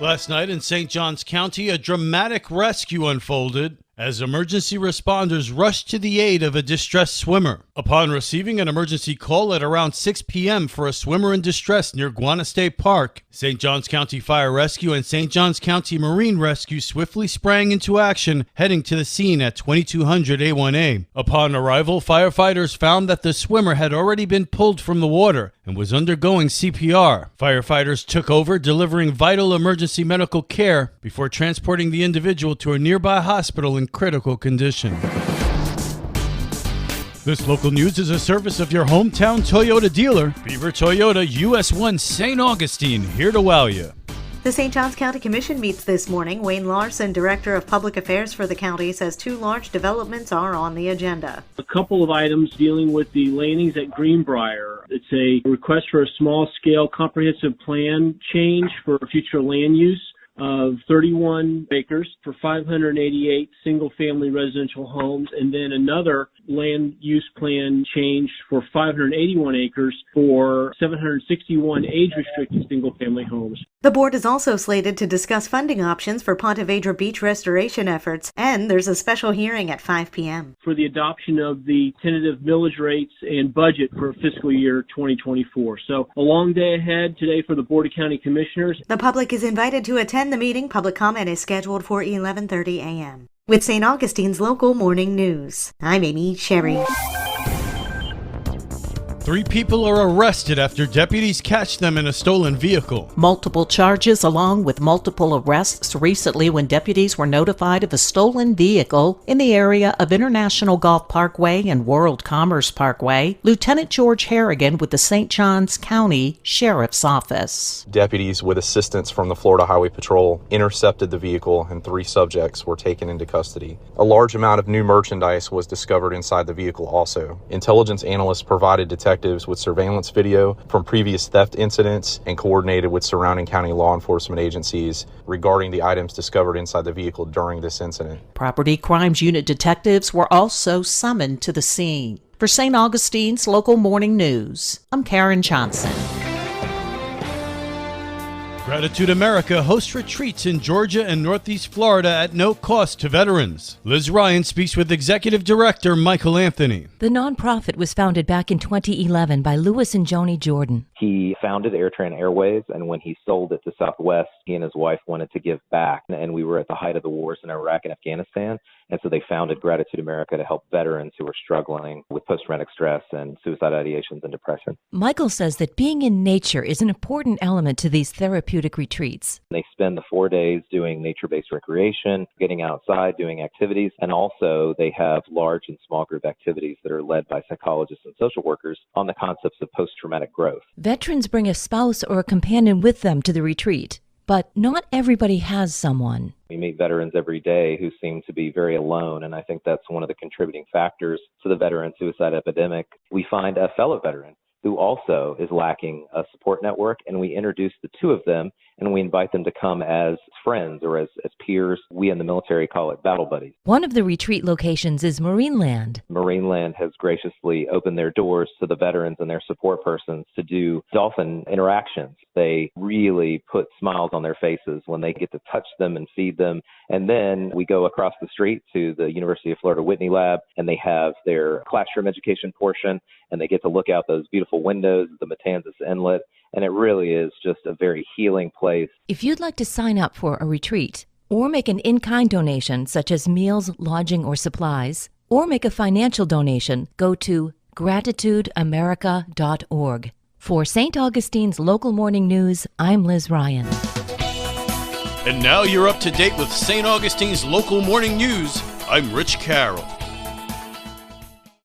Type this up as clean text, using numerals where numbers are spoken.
Last night in St. Johns County, a dramatic rescue unfolded as emergency responders rushed to the aid of a distressed swimmer. Upon receiving an emergency call at around 6 p.m. for a swimmer in distress near Guana State Park, St. Johns County Fire Rescue and St. Johns County Marine Rescue swiftly sprang into action, heading to the scene at 2200 A1A. Upon arrival, firefighters found that the swimmer had already been pulled from the water and was undergoing CPR. Firefighters took over, delivering vital emergency medical care before transporting the individual to a nearby hospital in critical condition. This local news is a service of your hometown Toyota dealer, Beaver Toyota, US 1 St. Augustine, here to wow you. The St. Johns County Commission meets this morning. Wayne Larson, Director of Public Affairs for the county, says two large developments are on the agenda. A couple of items dealing with the landings at Greenbrier. It's a request for a small-scale comprehensive plan change for future land use of 31 acres for 588 single-family residential homes, and then another land use plan change for 581 acres for 761 age-restricted single-family homes. The board is also slated to discuss funding options for Ponte Vedra beach restoration efforts, and there's a special hearing at 5 p.m. for the adoption of the tentative millage rates and budget for fiscal year 2024. So a long day ahead today for the Board of County Commissioners. The public is invited to attend the meeting. Public comment is scheduled for 11:30 a.m. With St. Augustine's local morning news, I'm Amy Sherry. 3 people are arrested after deputies catch them in a stolen vehicle. Multiple charges along with multiple arrests recently when deputies were notified of a stolen vehicle in the area of International Golf Parkway and World Commerce Parkway. Lieutenant George Harrigan with the St. Johns County Sheriff's Office. Deputies with assistance from the Florida Highway Patrol intercepted the vehicle and 3 subjects were taken into custody. A large amount of new merchandise was discovered inside the vehicle also. Intelligence analysts provided detectives with surveillance video from previous theft incidents and coordinated with surrounding county law enforcement agencies regarding the items discovered inside the vehicle during this incident. Property Crimes Unit detectives were also summoned to the scene. For St. Augustine's local morning news, I'm Karen Johnson. Gratitude America hosts retreats in Georgia and Northeast Florida at no cost to veterans. Liz Ryan speaks with Executive Director Michael Anthony. The nonprofit was founded back in 2011 by Lewis and Joni Jordan. He founded AirTran Airways, and when he sold it to Southwest, he and his wife wanted to give back. And we were at the height of the wars in Iraq and Afghanistan, and so they founded Gratitude America to help veterans who were struggling with post-traumatic stress and suicide ideations and depression. Michael says that being in nature is an important element to these therapeutic retreats. They spend the 4 days doing nature-based recreation, getting outside, doing activities, and also they have large and small group activities that are led by psychologists and social workers on the concepts of post-traumatic growth. Veterans bring a spouse or a companion with them to the retreat, but not everybody has someone. We meet veterans every day who seem to be very alone, and I think that's one of the contributing factors to the veteran suicide epidemic. We find a fellow veteran who also is lacking a support network, and we introduce the two of them, and we invite them to come as friends or as peers. We in the military call it battle buddies. One of the retreat locations is Marineland. Marineland has graciously opened their doors to the veterans and their support persons to do dolphin interactions. They really put smiles on their faces when they get to touch them and feed them. And then we go across the street to the University of Florida Whitney Lab, and they have their classroom education portion, and they get to look out those beautiful windows at the Matanzas Inlet. And it really is just a very healing place. If you'd like to sign up for a retreat or make an in-kind donation such as meals, lodging, or supplies, or make a financial donation, go to gratitudeamerica.org. For St. Augustine's local morning news, I'm Liz Ryan. And now you're up to date with St. Augustine's local morning news. I'm Rich Carroll.